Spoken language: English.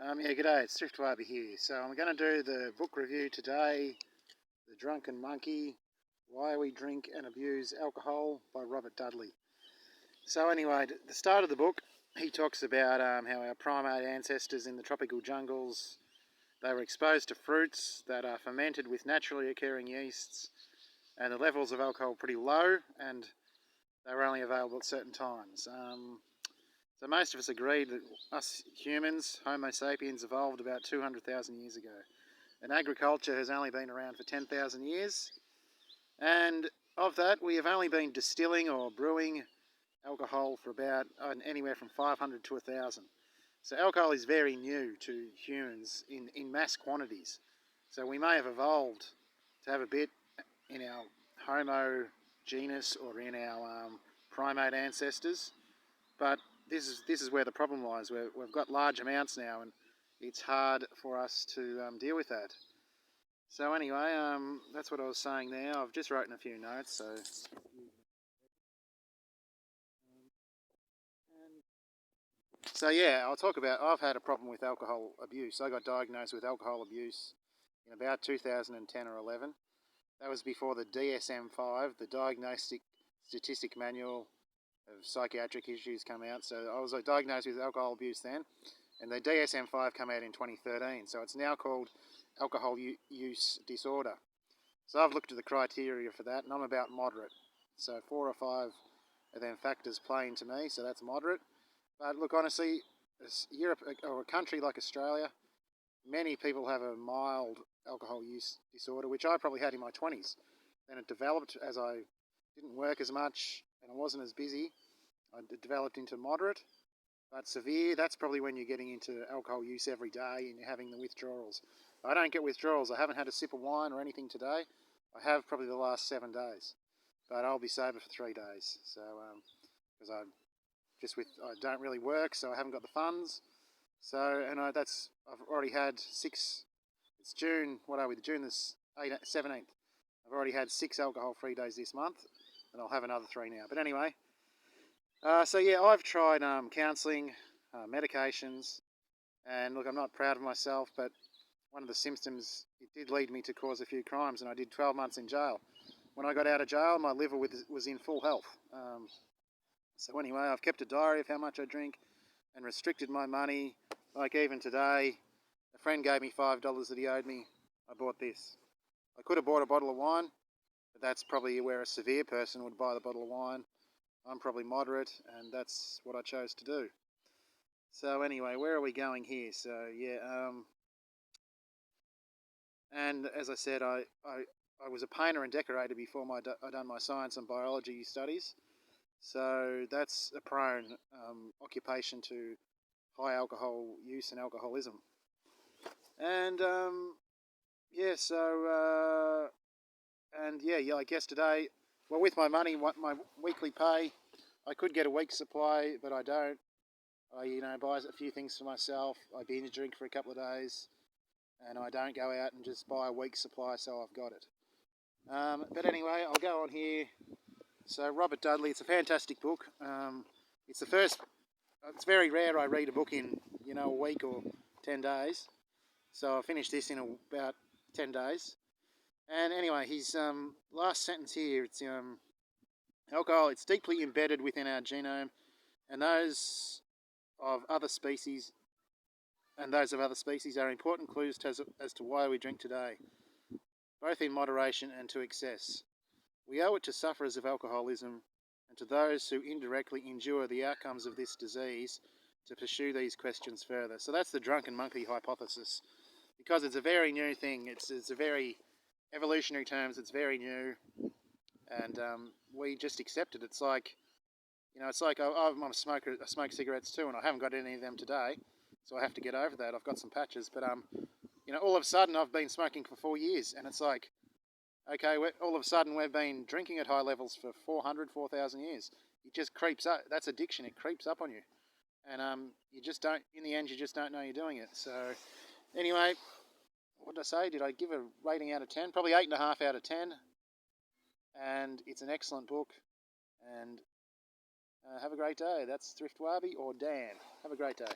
Yeah, g'day, it's Thrift Wabi here. So I'm going to do the book review today, The Drunken Monkey, Why We Drink and Abuse Alcohol by Robert Dudley. So anyway, at the start of the book, he talks about how our primate ancestors in the tropical jungles, they were exposed to fruits that are fermented with naturally occurring yeasts, and the levels of alcohol pretty low, and they were only available at certain times. So most of us agreed that us humans, Homo sapiens, evolved about 200,000 years ago. And agriculture has only been around for 10,000 years. And of that, we have only been distilling or brewing alcohol for about anywhere from 500 to 1,000. So alcohol is very new to humans in mass quantities. So we may have evolved to have a bit in our Homo genus or in our primate ancestors, but this is where the problem lies. We've got large amounts now, and it's hard for us to deal with that. So anyway, that's what I was saying there. I've just written a few notes. So yeah, I'll talk about. I've had a problem with alcohol abuse. I got diagnosed with alcohol abuse in about 2010 or 11. That was before the DSM-5, the Diagnostic Statistic Manual of Psychiatric Issues, come out. So I was diagnosed with alcohol abuse then, and the DSM-5 came out in 2013. So it's now called alcohol use disorder. So I've looked at the criteria for that, and I'm about moderate. So 4 or 5 of them factors play into me, so that's moderate. But look, honestly, Europe or a country like Australia, many people have a mild alcohol use disorder, which I probably had in my 20s. Then it developed as I didn't work as much and I wasn't as busy. I developed into moderate, but severe, that's probably when you're getting into alcohol use every day and you're having the withdrawals. I don't get withdrawals. I haven't had a sip of wine or anything today. I have probably the last 7 days, but I'll be sober for 3 days. So, because I don't really work, so I haven't got the funds. So, and I've already had 6. It's June. What are we? June the 17th. I've already had 6 alcohol-free days this month, and I'll have another 3 now. But anyway, so yeah, I've tried counselling, medications, and look, I'm not proud of myself, but one of the symptoms, it did lead me to cause a few crimes, and I did 12 months in jail. When I got out of jail, my liver was in full health. So anyway, I've kept a diary of how much I drink and restricted my money. Like even today, a friend gave me $5 that he owed me. I bought this. I could have bought a bottle of wine, but that's probably where a severe person would buy the bottle of wine. I'm probably moderate, and that's what I chose to do. So anyway, where are we going here? So yeah, and as I said, I was a painter and decorator before I done my science and biology studies. So that's a prone occupation to high alcohol use and alcoholism. And yeah, so and yeah, like yesterday, well, with my money, my weekly pay, I could get a week's supply, but I don't. I buy a few things for myself. I binge drink for a couple of days, and I don't go out and just buy a week's supply, so I've got it. But anyway, I'll go on here. So Robert Dudley, it's a fantastic book. It's the first. It's very rare I read a book in a week or 10 days. So I finished this in about 10 days. And anyway, his last sentence here, it's alcohol, it's deeply embedded within our genome and those of other species are important clues as to why we drink today, both in moderation and to excess. We owe it to sufferers of alcoholism and to those who indirectly endure the outcomes of this disease to pursue these questions further. So that's the drunken monkey hypothesis. Because it's a very new thing, it's a very evolutionary terms, it's very new, and we just accept it. It's like, I'm a smoker, I smoke cigarettes too, and I haven't got any of them today, so I have to get over that. I've got some patches, but all of a sudden I've been smoking for 4 years, and it's like, okay, all of a sudden we've been drinking at high levels for 4,000 years. It just creeps up. That's addiction. It creeps up on you, and you just don't. In the end, you just don't know you're doing it. So, anyway, what did I say? Did I give a rating out of 10? Probably 8.5 out of 10. And it's an excellent book. And have a great day. That's Thrift Wabi or Dan. Have a great day.